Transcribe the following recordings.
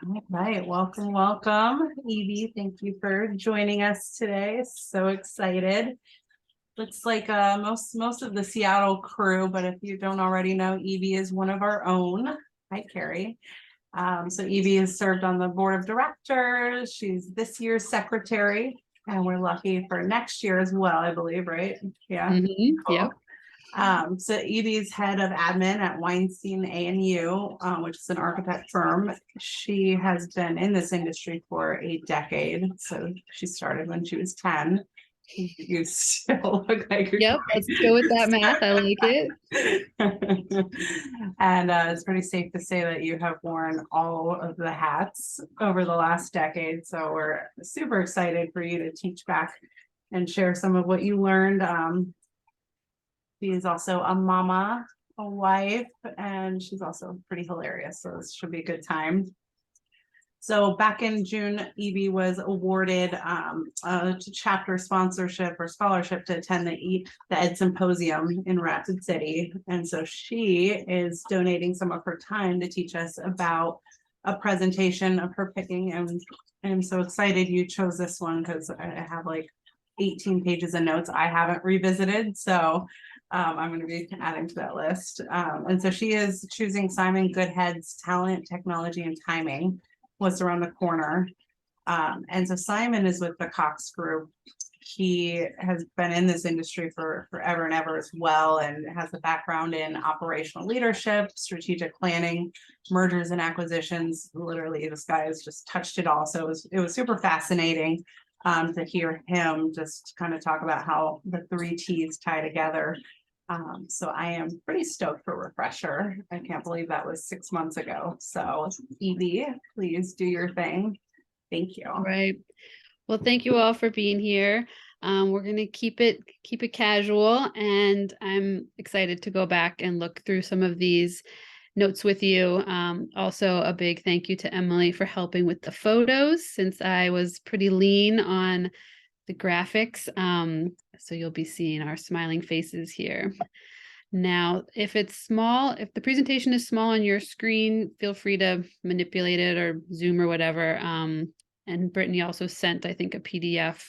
All right, welcome, welcome. EB, thank you for joining us today. So excited. Looks like most of the Seattle crew, but if you don't already know, EB is one of our own. Hi, Carrie. So EB has served on the board of directors. She's this year's secretary, and we're lucky for next year as well, I believe, right? Yeah. Cool. Yep. So EB's head of admin at Weinstein A+U, which is an architect firm. She has been in this industry for a decade. So she started when she was 10. You still look like Yep. Let's go with that math. I like it. And it's pretty safe to say that you have worn all of the hats over the last decade. So we're super excited for you to teach back and share some of what you learned. She is also a mama, a wife, and she's also pretty hilarious. So this should be a good time. So back in June, EB was awarded a chapter sponsorship or scholarship to attend the EDSymposium in Rapid City. And so she is donating some of her time to teach us about a presentation of her picking. And I'm so excited you chose this one because I have like 18 pages of notes I haven't revisited. So I'm going to be adding to that list. And so she is choosing Simon Goodhead's Talent, Technology, and Timing. What's around the corner. And so Simon is with the Cox Group. He has been in this industry for forever and ever as well, and has a background in operational leadership, strategic planning, mergers and acquisitions. Literally, this guy has just touched it all. So it was super fascinating to hear him just kind of talk about how the 3 T's tie together. So I am pretty stoked for refresher. I can't believe that was 6 months ago. So EB, please do your thing. Thank you. Right. Well, thank you all for being here. We're going to keep it casual, and I'm excited to go back and look through some of these notes with you. Also, a big thank you to Emily for helping with the photos, since I was pretty lean on the graphics. So you'll be seeing our smiling faces here. Now, if the presentation is small on your screen, feel free to manipulate it or Zoom or whatever. And Brittany also sent, I think, a PDF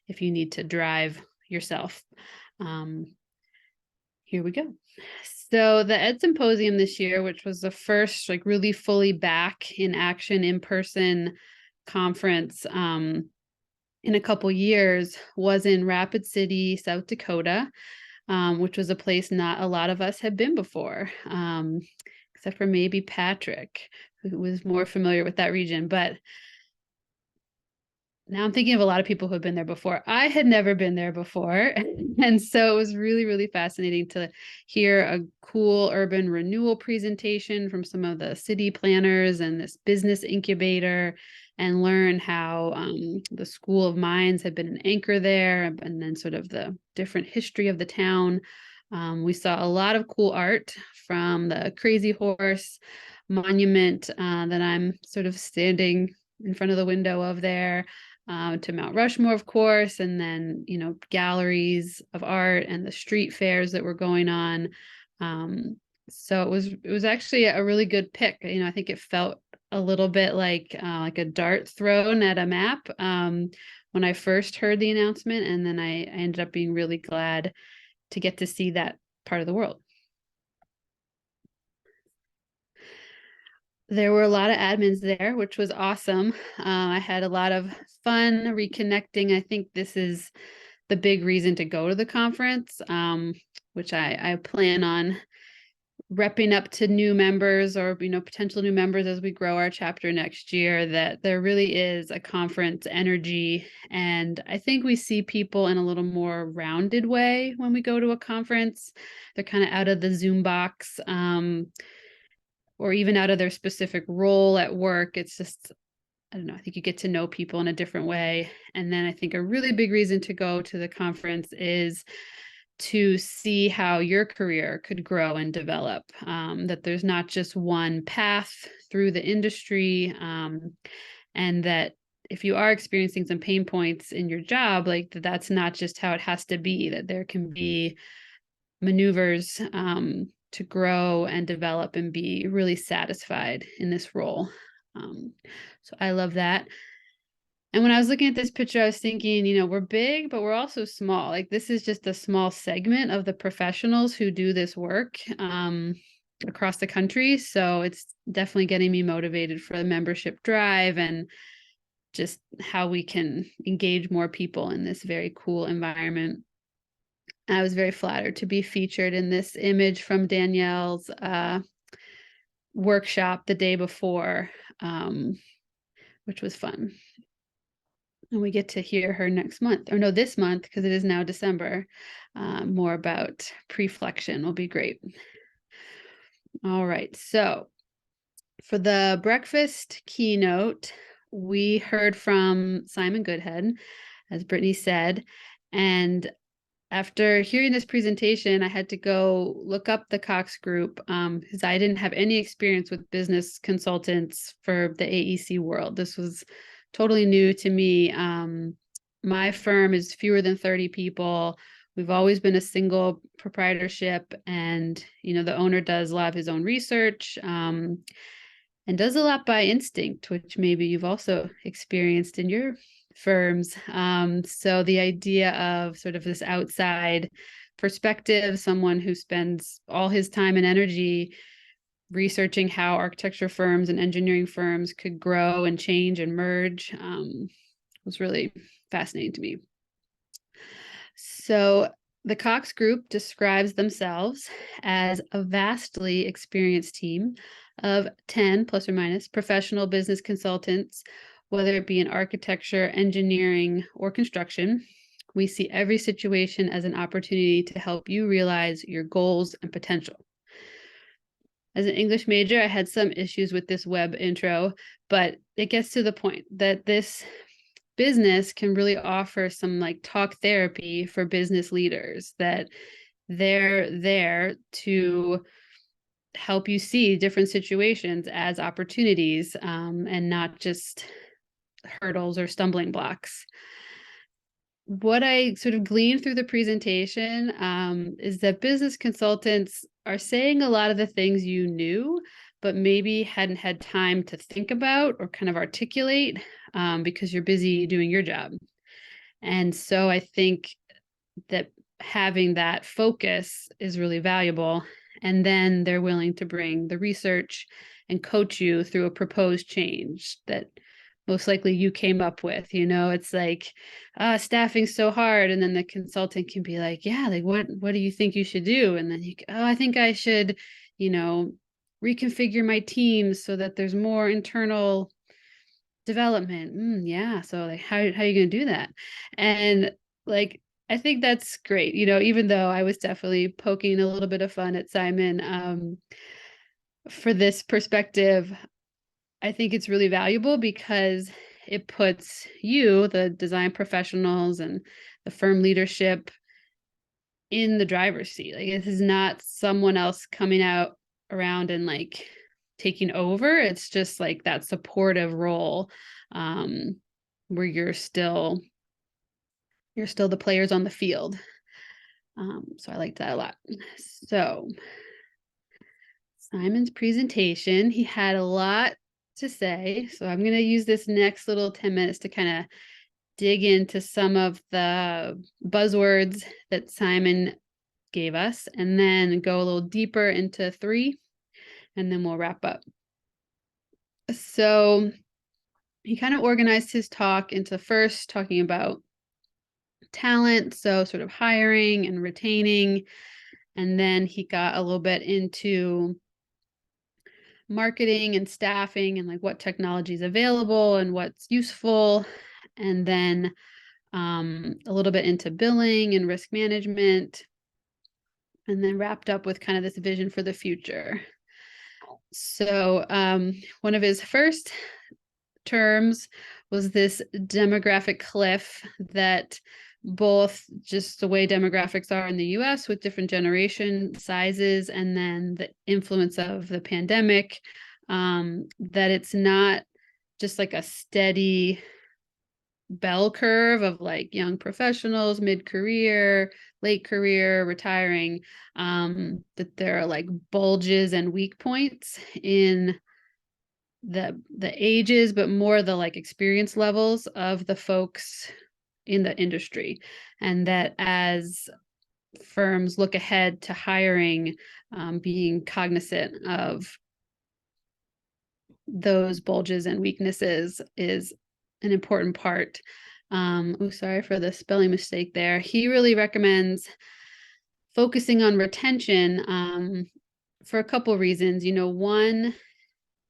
if you need to drive yourself. Here we go. So the EDSymposium this year, which was the first like really fully back in action in-person conference in a couple years, was in Rapid City, South Dakota, which was a place not a lot of us had been before, except for maybe Patrick, who was more familiar with that region. But now I'm thinking of a lot of people who have been there before. I had never been there before. And so it was really, really fascinating to hear a cool urban renewal presentation from some of the city planners and this business incubator, and learn how the School of Mines had been an anchor there, and then sort of the different history of the town. We saw a lot of cool art from the Crazy Horse monument that I'm sort of standing in front of the window of there, to Mount Rushmore, of course, and then, galleries of art and the street fairs that were going on. So it was actually a really good pick. I think it felt a little bit like a dart thrown at a map when I first heard the announcement, and then I ended up being really glad to get to see that part of the world. There were a lot of admins there, which was awesome. I had a lot of fun reconnecting. I think this is the big reason to go to the conference, which I plan on repping up to new members or potential new members as we grow our chapter next year, that there really is a conference energy. And I think we see people in a little more rounded way when we go to a conference. They're kind of out of the Zoom box, or even out of their specific role at work. It's just, I don't know, I think you get to know people in a different way. And then I think a really big reason to go to the conference is to see how your career could grow and develop, that there's not just one path through the industry, and that if you are experiencing some pain points in your job, like that's not just how it has to be, that there can be maneuvers to grow and develop and be really satisfied in this role. So I love that. And when I was looking at this picture, I was thinking, we're big, but we're also small. Like this is just a small segment of the professionals who do this work across the country. So it's definitely getting me motivated for the membership drive and just how we can engage more people in this very cool environment. I was very flattered to be featured in this image from Danielle's workshop the day before, which was fun. And we get to hear her next month, or no, this month, because it is now December. More about preflection will be great. All right, so for the breakfast keynote, we heard from Simon Goodhead, as Brittany said, and after hearing this presentation, I had to go look up the Cox Group because I didn't have any experience with business consultants for the AEC world. This was totally new to me. My firm is fewer than 30 people. We've always been a single proprietorship, and the owner does a lot of his own research and does a lot by instinct, which maybe you've also experienced in your firms. So the idea of sort of this outside perspective, someone who spends all his time and energy researching how architecture firms and engineering firms could grow and change and merge, was really fascinating to me. So the Cox Group describes themselves as a vastly experienced team of 10 plus or minus professional business consultants, whether it be in architecture, engineering, or construction. We see every situation as an opportunity to help you realize your goals and potential. As an English major, I had some issues with this web intro, but it gets to the point that this business can really offer some like talk therapy for business leaders, that they're there to help you see different situations as opportunities and not just hurdles or stumbling blocks. What I sort of gleaned through the presentation is that business consultants are saying a lot of the things you knew, but maybe hadn't had time to think about or kind of articulate because you're busy doing your job. And so I think that having that focus is really valuable. And then they're willing to bring the research and coach you through a proposed change that most likely you came up with. It's like staffing's so hard, and then the consultant can be like, yeah, like what do you think you should do? And then I think I should reconfigure my teams so that there's more internal development. Yeah, so like how are you going to do that? And like I think that's great, even though I was definitely poking a little bit of fun at Simon for this perspective. I think it's really valuable because it puts you, the design professionals and the firm leadership, in the driver's seat. Like this is not someone else coming out around and like taking over. It's just like that supportive role where you're still the players on the field. So I liked that a lot. So Simon's presentation, he had a lot to say. So I'm going to use this next little 10 minutes to kind of dig into some of the buzzwords that Simon gave us, and then go a little deeper into 3, and then we'll wrap up. So he kind of organized his talk into first talking about talent, so sort of hiring and retaining, and then he got a little bit into marketing and staffing and like what technology is available and what's useful, and then a little bit into billing and risk management, and then wrapped up with kind of this vision for the future. So one of his first terms was this demographic cliff, that both just the way demographics are in the US with different generation sizes, and then the influence of the pandemic, that it's not just like a steady bell curve of like young professionals, mid-career, late career, retiring, that there are like bulges and weak points in the ages, but more the like experience levels of the folks in the industry. And that as firms look ahead to hiring, being cognizant of those bulges and weaknesses is an important part. Sorry for the spelling mistake there. He really recommends focusing on retention for a couple reasons. One,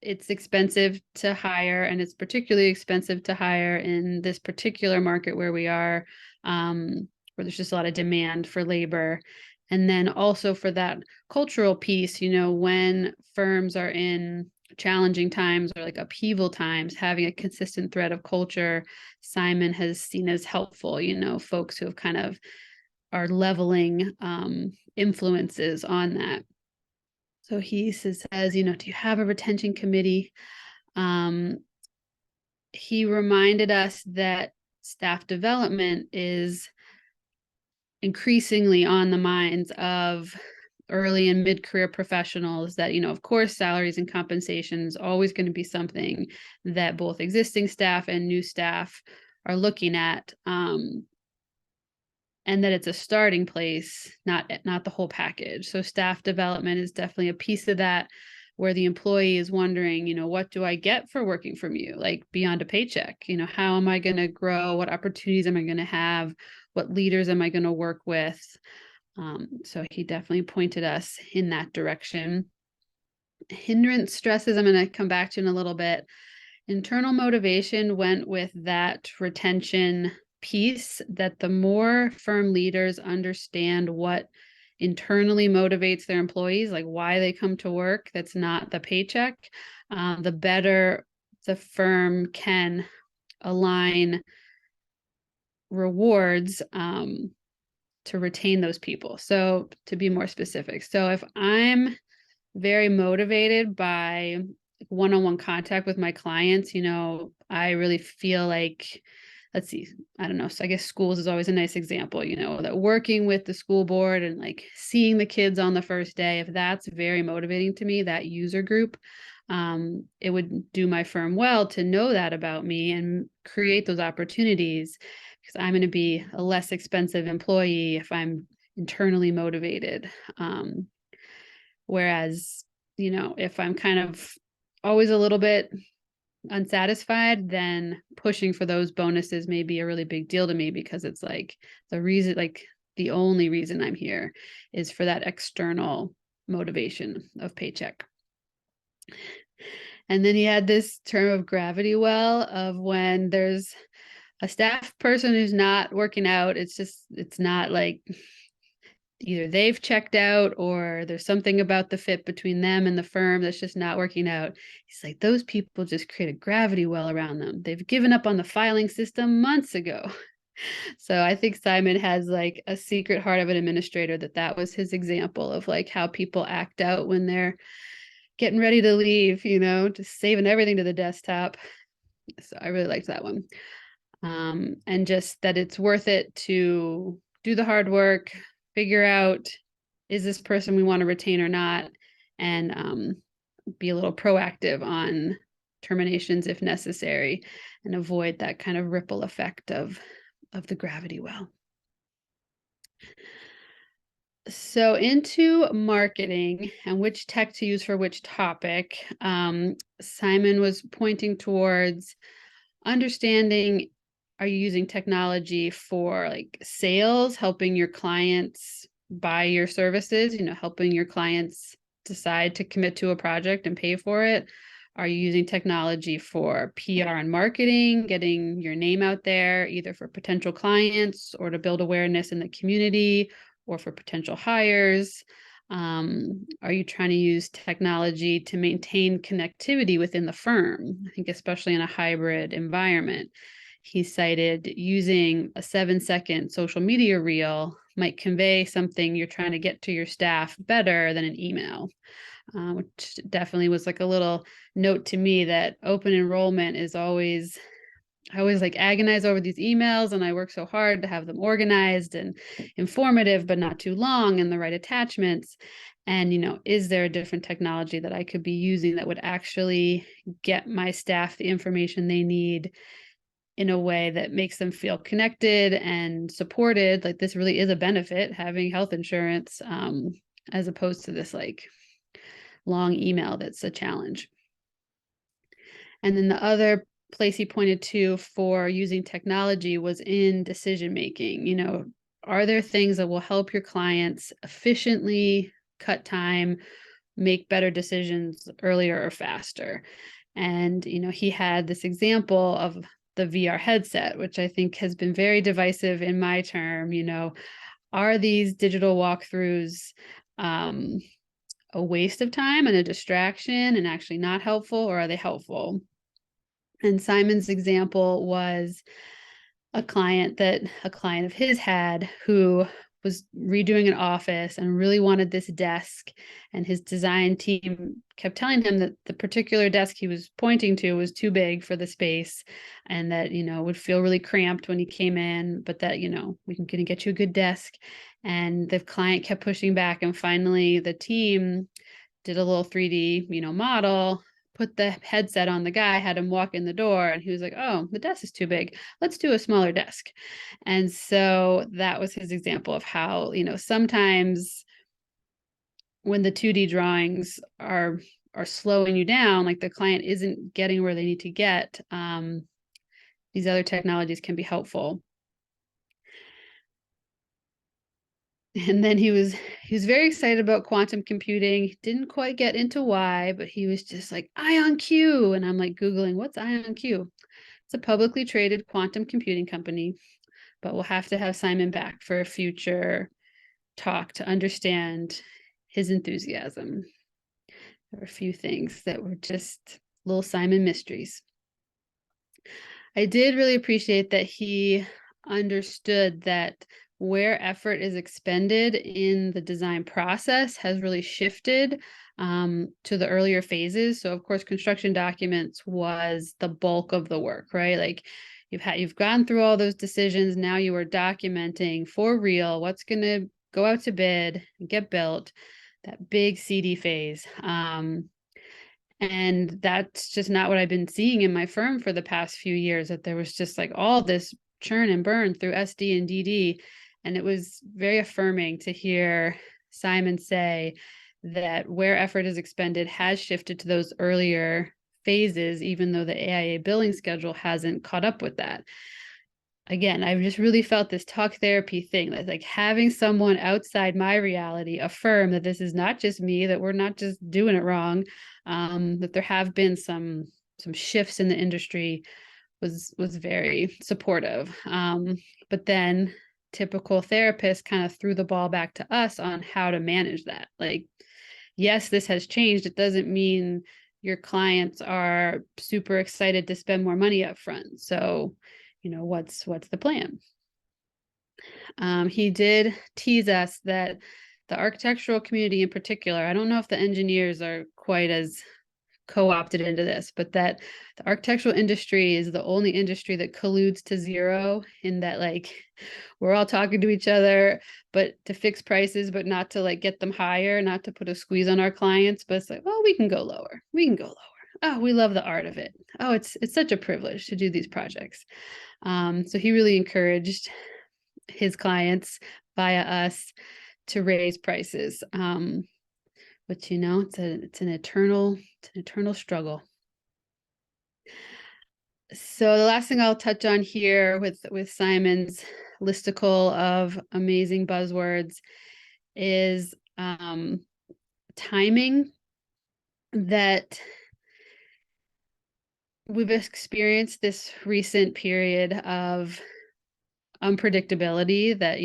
it's expensive to hire, and it's particularly expensive to hire in this particular market where we are, where there's just a lot of demand for labor. And then also for that cultural piece, when firms are in challenging times or like upheaval times, having a consistent thread of culture, Simon has seen as helpful, folks who have kind of are leveling influences on that. So he says, do you have a retention committee? He reminded us that staff development is increasingly on the minds of early and mid-career professionals, that, of course, salaries and compensation is always going to be something that both existing staff and new staff are looking at. And that it's a starting place, not the whole package. So staff development is definitely a piece of that, where the employee is wondering, what do I get for working from you? Like beyond a paycheck, how am I going to grow? What opportunities am I going to have? What leaders am I going to work with? So he definitely pointed us in that direction. Hindrance stresses, I'm going to come back to in a little bit. Internal motivation went with that retention piece, that the more firm leaders understand what internally motivates their employees, like why they come to work, that's not the paycheck, the better the firm can align rewards to retain those people. So to be more specific, so if I'm very motivated by one-on-one contact with my clients, I really feel like, let's see, I don't know. So I guess schools is always a nice example, that working with the school board and like seeing the kids on the first day, if that's very motivating to me, that user group, it would do my firm well to know that about me and create those opportunities, because I'm going to be a less expensive employee if I'm internally motivated. Whereas, if I'm kind of always a little bit unsatisfied, then pushing for those bonuses may be a really big deal to me, because it's like the only reason I'm here is for that external motivation of paycheck. And then he had this term of gravity well, of when there's a staff person who's not working out, it's not like either they've checked out or there's something about the fit between them and the firm that's just not working out. He's like, those people just create a gravity well around them. They've given up on the filing system months ago. So I think Simon has like a secret heart of an administrator, that was his example of like how people act out when they're getting ready to leave, just saving everything to the desktop. So I really liked that one. And just that it's worth it to do the hard work, figure out, is this person we want to retain or not, and be a little proactive on terminations if necessary, and avoid that kind of ripple effect of the gravity well. So into marketing and which tech to use for which topic, Simon was pointing towards understanding, are you using technology for like sales, helping your clients buy your services, helping your clients decide to commit to a project and pay for it? Are you using technology for PR and marketing, getting your name out there, either for potential clients or to build awareness in the community, or for potential hires? Are you trying to use technology to maintain connectivity within the firm? I think especially in a hybrid environment. He cited using a 7-second social media reel might convey something you're trying to get to your staff better than an email, which definitely was like a little note to me that open enrollment is always, I always like agonize over these emails, and I work so hard to have them organized and informative, but not too long, and the right attachments. And, is there a different technology that I could be using that would actually get my staff the information they need in a way that makes them feel connected and supported? Like, this really is a benefit, having health insurance, as opposed to this like long email that's a challenge. And then the other place he pointed to for using technology was in decision making. Are there things that will help your clients efficiently cut time, make better decisions earlier or faster? And, he had this example of the VR headset, which I think has been very divisive in my term. Are these digital walkthroughs a waste of time and a distraction and actually not helpful, or are they helpful? And Simon's example was a client of his had, who was redoing an office and really wanted this desk, and his design team kept telling him that the particular desk he was pointing to was too big for the space, and that would feel really cramped when he came in, but that we can get you a good desk. And the client kept pushing back, and finally the team did a little 3D model, put the headset on the guy, had him walk in the door, and he was like, oh, the desk is too big, let's do a smaller desk. And so that was his example of how sometimes when the 2D drawings are slowing you down, like the client isn't getting where they need to get, these other technologies can be helpful. And then he was very excited about quantum computing. Didn't quite get into why, but he was just like, IonQ. And I'm like Googling, what's IonQ? It's a publicly traded quantum computing company, but we'll have to have Simon back for a future talk to understand his enthusiasm. There were a few things that were just little Simon mysteries. I did really appreciate that he understood that where effort is expended in the design process has really shifted to the earlier phases. So of course, construction documents was the bulk of the work, right? Like you've gone through all those decisions. Now you are documenting for real what's going to go out to bid and get built, that big CD phase. And that's just not what I've been seeing in my firm for the past few years, that there was just like all this churn and burn through SD and DD. And it was very affirming to hear Simon say that where effort is expended has shifted to those earlier phases, even though the AIA billing schedule hasn't caught up with that. Again, I've just really felt this talk therapy thing, that's like having someone outside my reality affirm that this is not just me, that we're not just doing it wrong, that there have been some shifts in the industry was very supportive. But then typical therapist kind of threw the ball back to us on how to manage that. Like, yes, this has changed. It doesn't mean your clients are super excited to spend more money up front. So, what's the plan? He did tease us that the architectural community in particular, I don't know if the engineers are quite as co-opted into this, but that the architectural industry is the only industry that colludes to zero, in that like we're all talking to each other, but to fix prices, but not to like get them higher, not to put a squeeze on our clients, but it's like, well, we can go lower. Oh, we love the art of it. Oh, it's such a privilege to do these projects. So he really encouraged his clients via us to raise prices. But it's an eternal struggle. So the last thing I'll touch on here with Simon's listicle of amazing buzzwords is timing. That we've experienced this recent period of unpredictability, that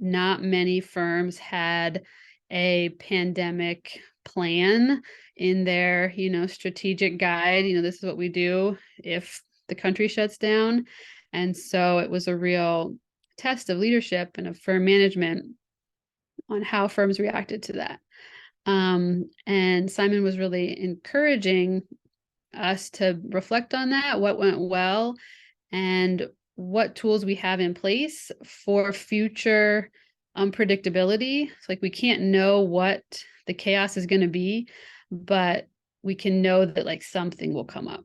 not many firms had a pandemic plan in their strategic guide. This is what we do if the country shuts down. And so it was a real test of leadership and of firm management on how firms reacted to that. And Simon was really encouraging us to reflect on that, what went well, and what tools we have in place for future unpredictability. It's like we can't know what the chaos is going to be, but we can know that like something will come up.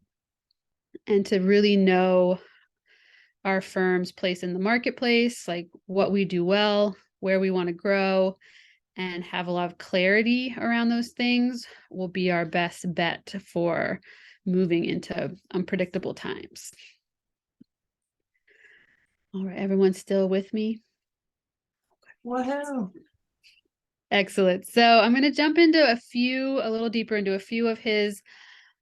And to really know our firm's place in the marketplace, like what we do well, where we want to grow, and have a lot of clarity around those things will be our best bet for moving into unpredictable times. All right, everyone's still with me? Woohoo. Excellent. So I'm going to jump into a little deeper into a few of his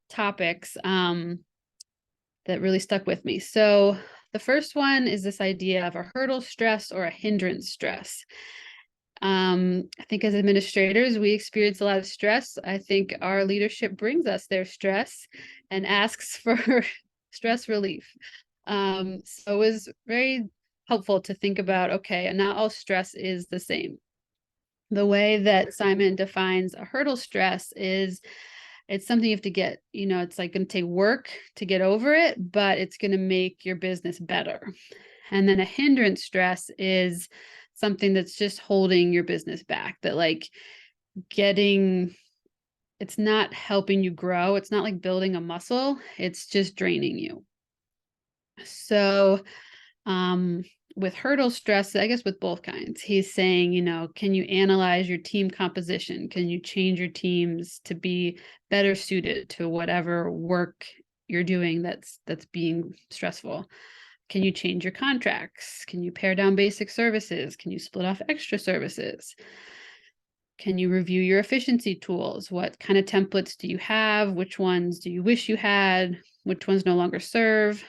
topics that really stuck with me. So the first one is this idea of a hurdle stress or a hindrance stress. I think as administrators, we experience a lot of stress. I think our leadership brings us their stress and asks for stress relief. So it was very helpful to think about, okay, not all stress is the same. The way that Simon defines a hurdle stress is it's something you have to get, it's like going to take work to get over it, but it's going to make your business better. And then a hindrance stress is something that's just holding your business back, that like it's not helping you grow. It's not like building a muscle. It's just draining you. So with hurdle stress, I guess with both kinds, he's saying, can you analyze your team composition? Can you change your teams to be better suited to whatever work you're doing that's being stressful? Can you change your contracts? Can you pare down basic services? Can you split off extra services? Can you review your efficiency tools? What kind of templates do you have? Which ones do you wish you had? Which ones no longer serve?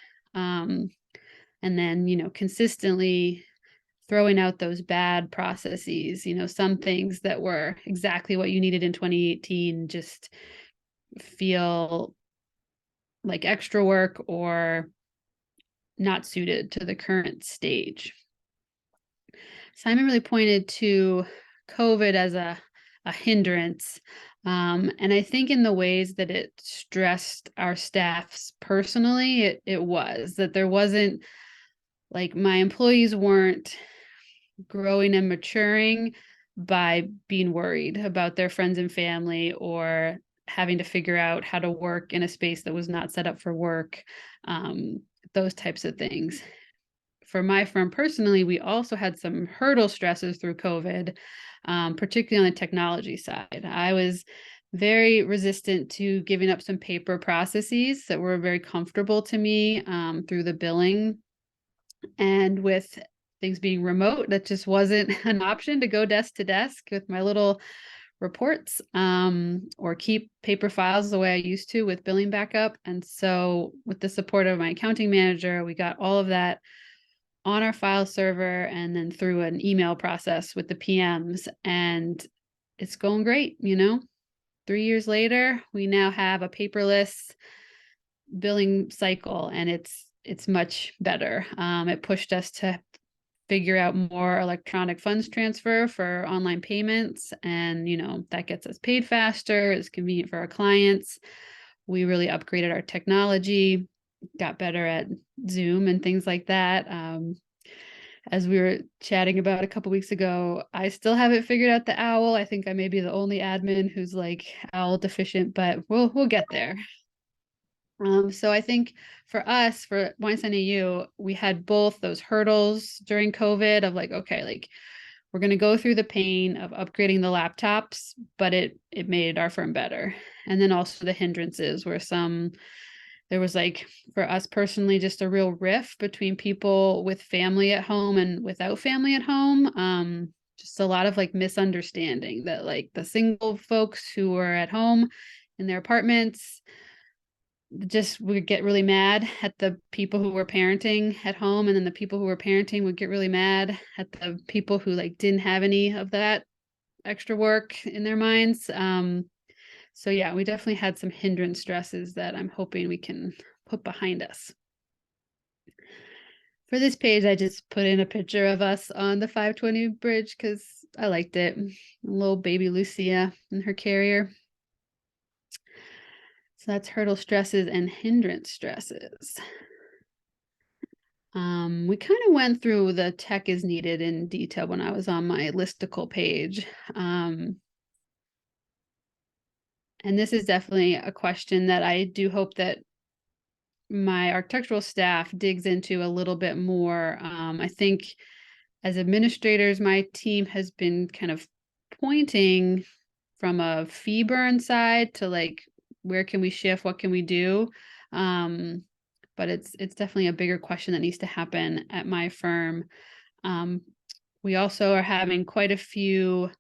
And then, consistently throwing out those bad processes, some things that were exactly what you needed in 2018 just feel like extra work or not suited to the current stage. Simon really pointed to COVID as a hindrance. And I think in the ways that it stressed our staffs personally, it was that there wasn't like my employees weren't growing and maturing by being worried about their friends and family or having to figure out how to work in a space that was not set up for work, those types of things. For my firm personally, we also had some hurdle stresses through COVID, particularly on the technology side. I was very resistant to giving up some paper processes that were very comfortable to me through the billing. And with things being remote, that just wasn't an option to go desk to desk with my little reports or keep paper files the way I used to with billing backup. And so with the support of my accounting manager, we got all of that on our file server and then through an email process with the PMs. And it's going great, 3 years later, we now have a paperless billing cycle and it's much better. It pushed us to figure out more electronic funds transfer for online payments. And, that gets us paid faster. It's convenient for our clients. We really upgraded our technology, got better at Zoom and things like that. As we were chatting about a couple weeks ago, I still haven't figured out the owl. I think I may be the only admin who's like owl deficient, but we'll get there. So I think for us, for Weinstein A+U, we had both those hurdles during COVID of like, okay, like we're going to go through the pain of upgrading the laptops, but it made our firm better. And then also the hindrances were there was like for us personally, just a real rift between people with family at home and without family at home. Just a lot of like misunderstanding that like the single folks who were at home in their apartments just would get really mad at the people who were parenting at home, and then the people who were parenting would get really mad at the people who like didn't have any of that extra work in their minds. So yeah, we definitely had some hindrance stresses that I'm hoping we can put behind us. For this page, I just put in a picture of us on the 520 bridge because I liked it. A little baby Lucia in her carrier. So that's hurdle stresses and hindrance stresses. We kind of went through the tech is needed in detail when I was on my listicle page. And this is definitely a question that I do hope that my architectural staff digs into a little bit more. I think as administrators, my team has been kind of pointing from a fee burn side to like, where can we shift? What can we do? But it's definitely a bigger question that needs to happen at my firm. We also are having quite a few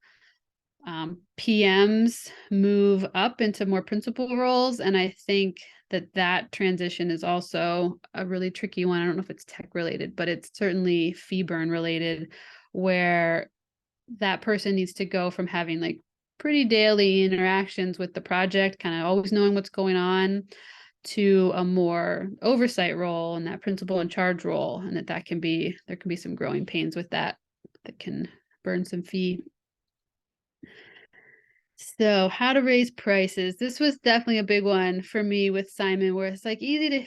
PMs move up into more principal roles. And I think that transition is also a really tricky one. I don't know if it's tech related, but it's certainly fee burn related, where that person needs to go from having like pretty daily interactions with the project, kind of always knowing what's going on, to a more oversight role and that principal in charge role. And there can be some growing pains with that can burn some fee. So how to raise prices. This was definitely a big one for me with Simon, where it's like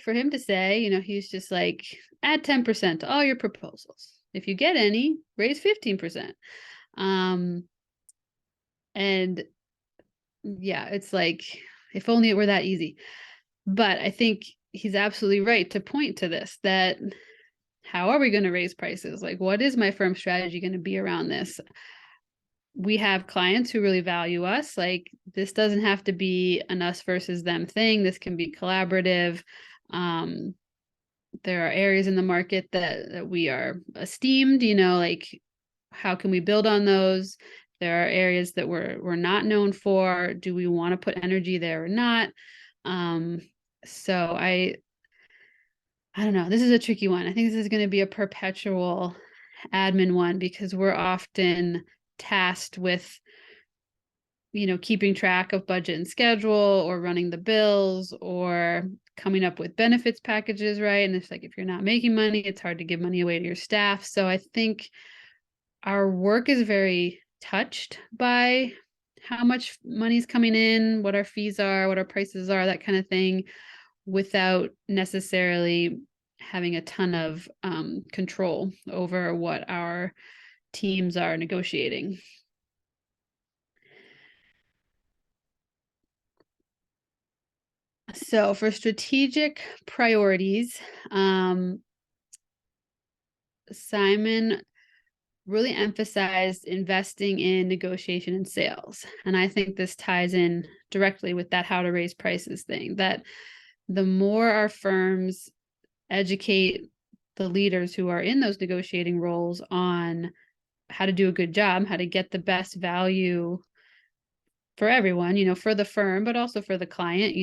for him to say, he's just like, add 10% to all your proposals. If you get any, raise 15%. And yeah, it's like, if only it were that easy. But I think he's absolutely right to point to this, that how are we going to raise prices? Like, what is my firm strategy going to be around this? We have clients who really value us. Like, this doesn't have to be an us versus them thing. This can be collaborative. There are areas in the market that we are esteemed, like, how can we build on those? There are areas that we're not known for. Do we want to put energy there or not? So I don't know. This is a tricky one. I think this is going to be a perpetual admin one, because we're often tasked with, keeping track of budget and schedule, or running the bills, or coming up with benefits packages, right? And it's like, if you're not making money, it's hard to give money away to your staff. So I think our work is very touched by how much money's coming in, what our fees are, what our prices are, that kind of thing, without necessarily having a ton of control over what our teams are negotiating. So for strategic priorities, Simon really emphasized investing in negotiation and sales. And I think this ties in directly with that how to raise prices thing, that the more our firms educate the leaders who are in those negotiating roles on how to do a good job, how to get the best value for everyone, for the firm, but also for the client.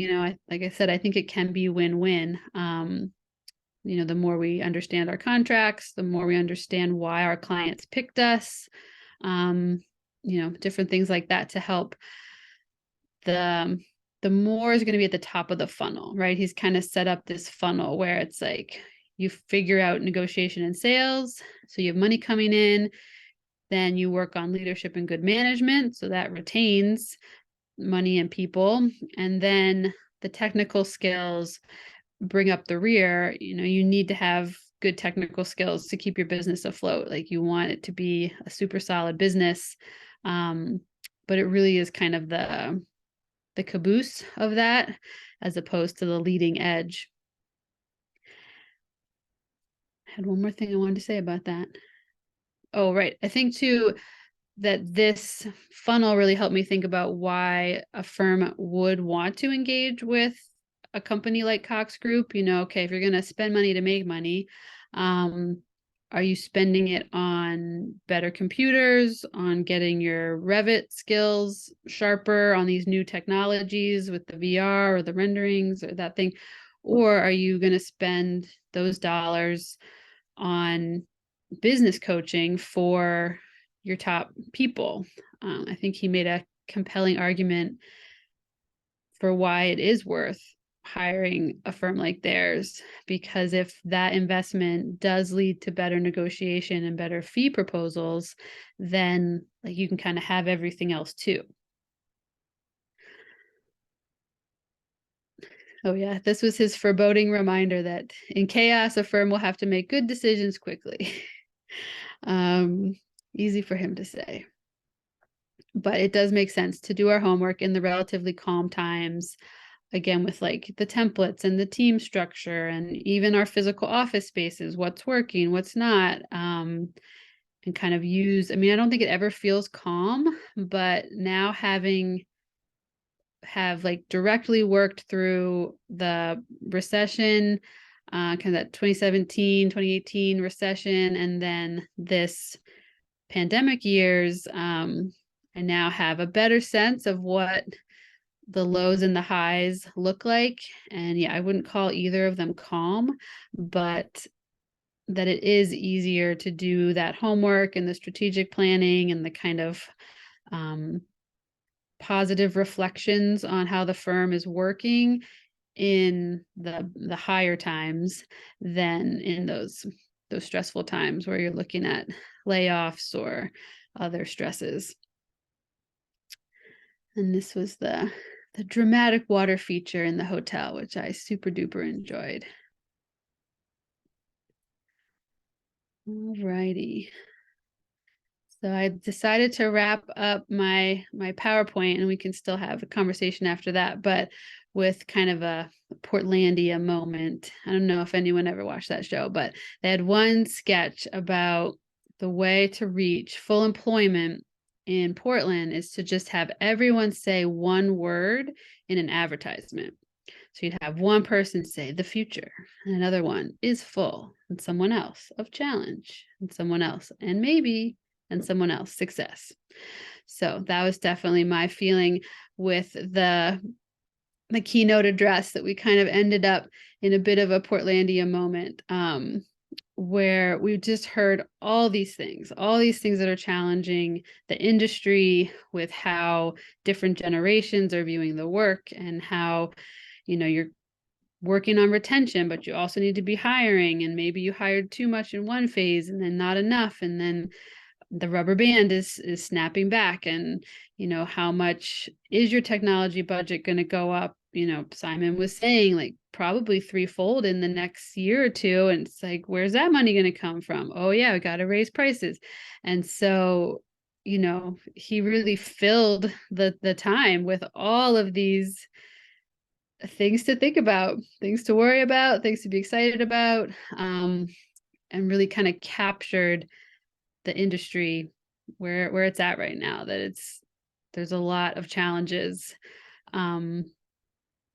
Like I said, I think it can be win-win. The more we understand our contracts, the more we understand why our clients picked us, different things like that to help. The more is going to be at the top of the funnel, right? He's kind of set up this funnel where it's like, you figure out negotiation and sales, so you have money coming in, then you work on leadership and good management, so that retains money and people, and then the technical skills bring up the rear. You need to have good technical skills to keep your business afloat. Like, you want it to be a super solid business, but it really is kind of the caboose of that, as opposed to the leading edge. I had one more thing I wanted to say about that. Oh, right. I think too that this funnel really helped me think about why a firm would want to engage with a company like Cox Group. Okay, if you're going to spend money to make money, are you spending it on better computers, on getting your Revit skills sharper, on these new technologies with the VR or the renderings or that thing? Or are you going to spend those dollars on business coaching for your top people? I think he made a compelling argument for why it is worth hiring a firm like theirs, because if that investment does lead to better negotiation and better fee proposals, then like you can kind of have everything else too. Oh yeah, this was his foreboding reminder that in chaos, a firm will have to make good decisions quickly. Easy for him to say. But it does make sense to do our homework in the relatively calm times, again, with like the templates and the team structure and even our physical office spaces, what's working, what's not, and kind of use, I mean, I don't think it ever feels calm, but now have like directly worked through the recession, kind of that 2017, 2018 recession, and then this pandemic years, I now have a better sense of what the lows and the highs look like. And yeah, I wouldn't call either of them calm, but that it is easier to do that homework and the strategic planning and the kind of positive reflections on how the firm is working in the higher times than in those stressful times where you're looking at layoffs or other stresses. And this was the dramatic water feature in the hotel, which I super duper enjoyed. All righty. So I decided to wrap up my PowerPoint, and we can still have a conversation after that, but with kind of a Portlandia moment. I don't know if anyone ever watched that show, but they had one sketch about the way to reach full employment in Portland is to just have everyone say one word in an advertisement. So you'd have one person say the future, and another one is full, and someone else of challenge, and someone else and maybe, and someone else success. So that was definitely my feeling with the keynote address, that we kind of ended up in a bit of a Portlandia moment, where we just heard all these things that are challenging the industry, with how different generations are viewing the work, and how, you're working on retention, but you also need to be hiring, and maybe you hired too much in one phase and then not enough, and then the rubber band is snapping back, and how much is your technology budget going to go up? Simon was saying like probably threefold in the next year or two, and it's like, where's that money going to come from? Oh yeah, we got to raise prices. And so he really filled the time with all of these things to think about, things to worry about, things to be excited about, and really kind of captured the industry where it's at right now, that there's a lot of challenges,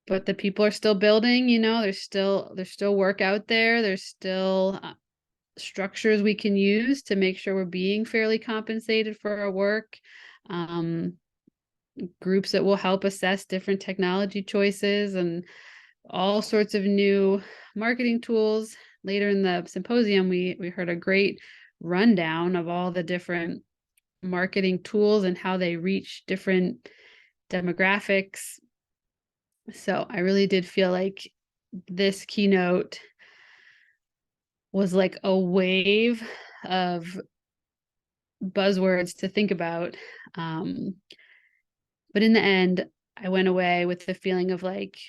but the people are still building. There's still work out there. There's still structures we can use to make sure we're being fairly compensated for our work, groups that will help assess different technology choices, and all sorts of new marketing tools. Later in the symposium, we heard a great rundown of all the different marketing tools and how they reach different demographics. So I really did feel like this keynote was like a wave of buzzwords to think about. But in the end, I went away with the feeling of like,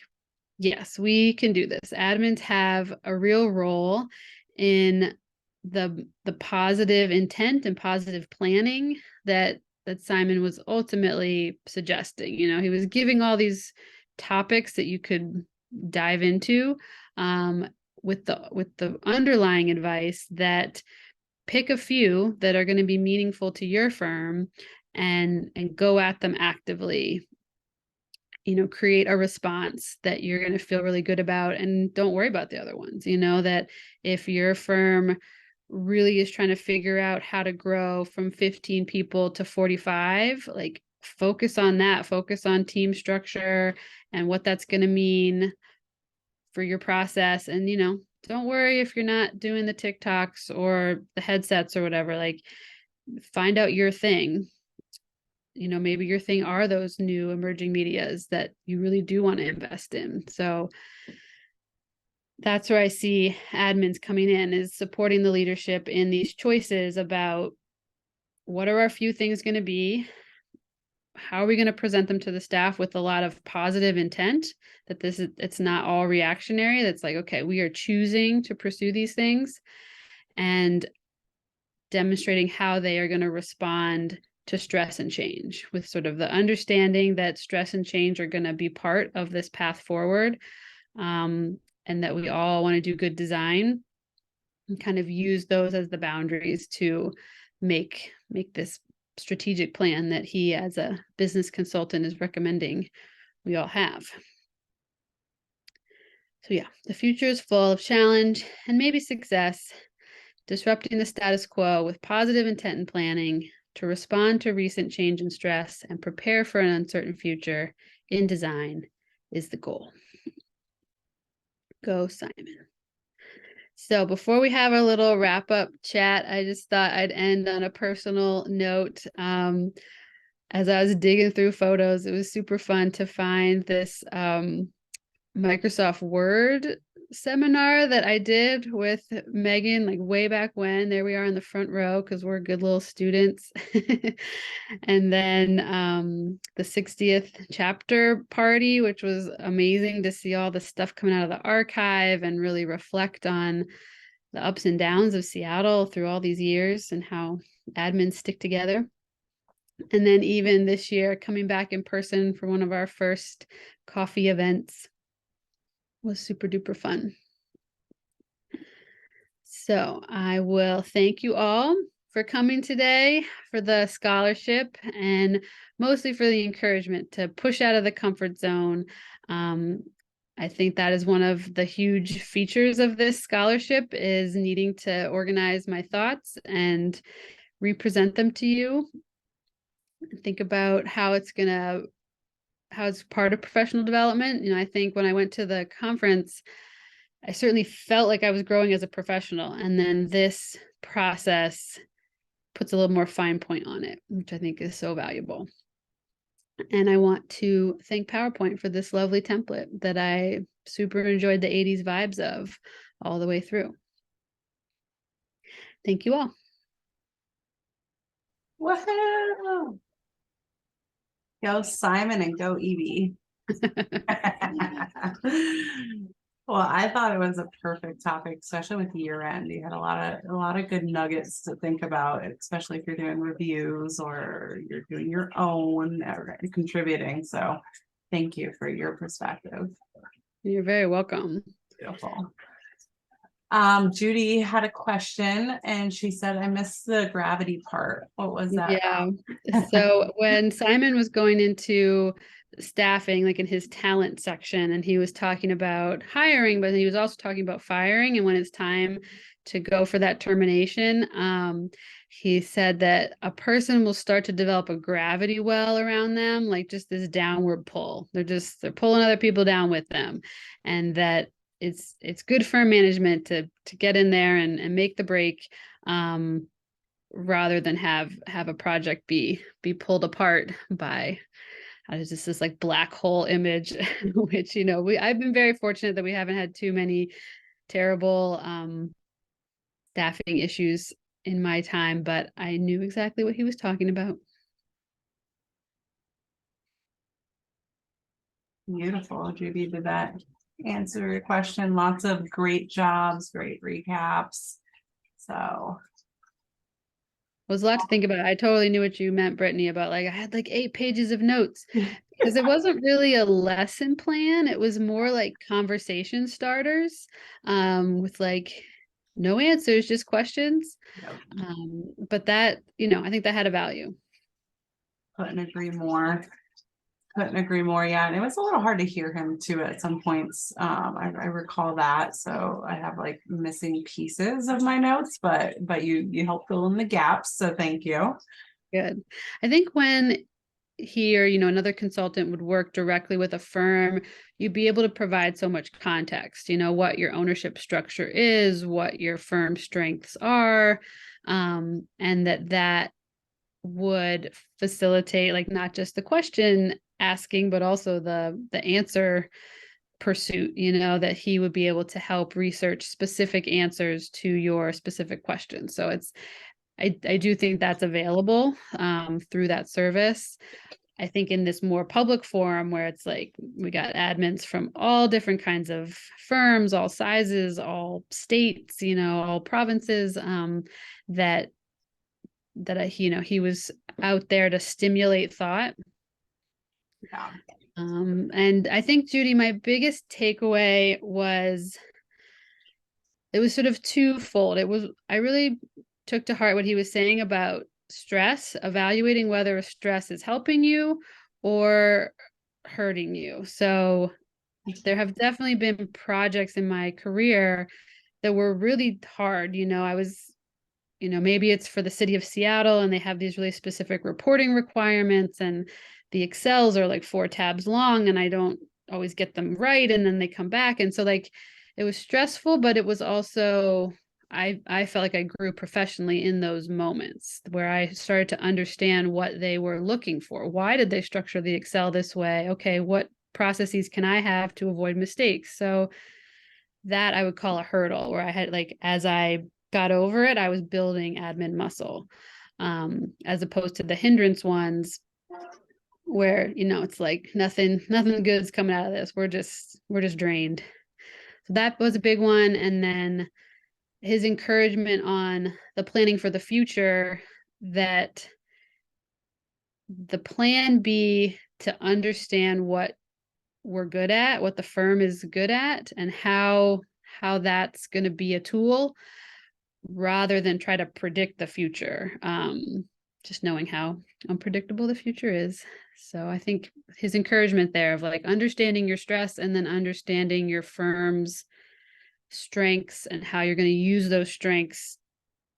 yes, we can do this. Admins have a real role in the positive intent and positive planning that Simon was ultimately suggesting. He was giving all these topics that you could dive into, with the underlying advice that pick a few that are going to be meaningful to your firm, and go at them actively. Create a response that you're going to feel really good about, and don't worry about the other ones. That if your firm really is trying to figure out how to grow from 15 people to 45, like focus on that, focus on team structure and what that's going to mean for your process. And, don't worry if you're not doing the TikToks or the headsets or whatever, like find out your thing. Maybe your thing are those new emerging medias that you really do want to invest in. So that's where I see admins coming in, is supporting the leadership in these choices about what are our few things going to be, how are we going to present them to the staff with a lot of positive intent, that it's not all reactionary. That's like, okay, we are choosing to pursue these things, and demonstrating how they are going to respond to stress and change, with sort of the understanding that stress and change are going to be part of this path forward, and that we all want to do good design, and kind of use those as the boundaries to make this strategic plan that he, as a business consultant, is recommending we all have. So yeah, the future is full of challenge and maybe success, disrupting the status quo with positive intent and planning to respond to recent change and stress and prepare for an uncertain future in design is the goal. Go, Simon. So before we have our little wrap up chat, I just thought I'd end on a personal note. As I was digging through photos, it was super fun to find this Microsoft Word seminar that I did with Megan, like way back when. There we are in the front row because we're good little students. And then the 60th chapter party, which was amazing to see all the stuff coming out of the archive and really reflect on the ups and downs of Seattle through all these years and how admins stick together. And then even this year, coming back in person for one of our first coffee events was super duper fun. So I will thank you all for coming today, for the scholarship, and mostly for the encouragement to push out of the comfort zone. I think that is one of the huge features of this scholarship, is needing to organize my thoughts and represent them to you. Think about how it's part of professional development. I think when I went to the conference, I certainly felt like I was growing as a professional. And then this process puts a little more fine point on it, which I think is so valuable. And I want to thank PowerPoint for this lovely template that I super enjoyed the 80s vibes of all the way through. Thank you all. Woohoo! Go Simon and go EB. Well, I thought it was a perfect topic, especially with year end. You had a lot of good nuggets to think about, especially if you're doing reviews or you're doing your own or contributing. So thank you for your perspective. You're very welcome. Beautiful. Judy had a question and she said, I missed the gravity part. What was that? Yeah. So when Simon was going into staffing, like in his talent section, and he was talking about hiring, but he was also talking about firing. And when it's time to go for that termination, he said that a person will start to develop a gravity well around them, like just this downward pull. They're pulling other people down with them. And that it's good for management to get in there and make the break, rather than have a project be pulled apart by just this like black hole image, which I've been very fortunate that we haven't had too many terrible staffing issues in my time, but I knew exactly what he was talking about. Beautiful. Judy, did that answer your question? Lots of great jobs, great recaps. So it was a lot to think about. I totally knew what you meant, Brittany, about like I had like 8 pages of notes because it wasn't really a lesson plan. It was more like conversation starters, with like no answers, just questions. Yep. But that, I think that had a value. Couldn't agree more. Yeah, and it was a little hard to hear him too at some points. I recall that, so I have like missing pieces of my notes, but you helped fill in the gaps, so thank you. Good. I think when he or another consultant would work directly with a firm, you'd be able to provide so much context, what your ownership structure is, what your firm strengths are, and that would facilitate like not just the question asking, but also the answer pursuit, that he would be able to help research specific answers to your specific questions. So I do think that's available through that service. I think in this more public forum where it's like we got admins from all different kinds of firms, all sizes, all states, all provinces, that he was out there to stimulate thought. Yeah. And I think, Judy, my biggest takeaway was it was sort of twofold. I really took to heart what he was saying about stress, evaluating whether stress is helping you or hurting you. So there have definitely been projects in my career that were really hard. I was, maybe it's for the city of Seattle and they have these really specific reporting requirements and the Excels are like 4 tabs long and I don't always get them right. And then they come back. And so like, it was stressful, but it was also, I felt like I grew professionally in those moments where I started to understand what they were looking for. Why did they structure the Excel this way? Okay, what processes can I have to avoid mistakes? So that I would call a hurdle where I had like, as I got over it, I was building admin muscle, as opposed to the hindrance ones where, it's like nothing good's coming out of this. We're just drained. So that was a big one. And then his encouragement on the planning for the future, that the plan be to understand what we're good at, what the firm is good at, and how that's going to be a tool rather than try to predict the future. Just knowing how unpredictable the future is. So I think his encouragement there of like understanding your stress and then understanding your firm's strengths and how you're going to use those strengths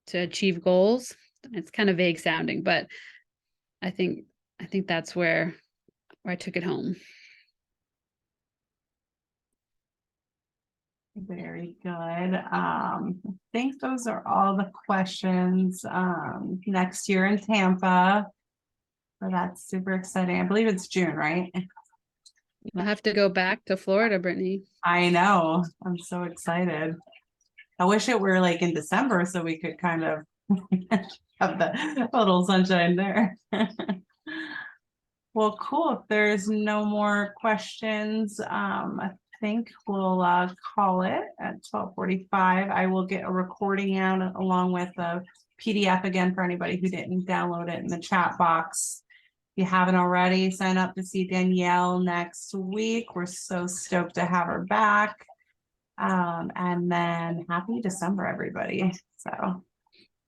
to achieve goals. It's kind of vague sounding, but I think that's where I took it home. Very good. I think those are all the questions. Next year in Tampa. So that's super exciting. I believe it's June, right? I'll have to go back to Florida, Brittany. I know. I'm so excited. I wish it were like in December so we could kind of have the little sunshine there. Well, cool. If there's no more questions, I think we'll call it at 12:45. I will get a recording out along with a PDF again for anybody who didn't download it in the chat box. If you haven't already, sign up to see Danielle next week. We're so stoked to have her back. And then happy December, everybody. So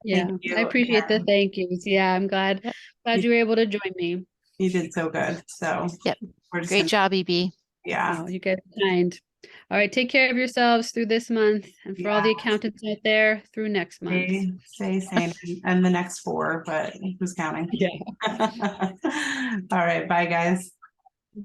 yeah, I appreciate the thank yous. Yeah, I'm glad you were able to join me. You did so good. So yep, great job, EB. Yeah, you guys are kind. All right, take care of yourselves through this month, and for all the accountants out there, through next month. Stay sane, and the next 4, but who's counting? Yeah. All right, bye guys.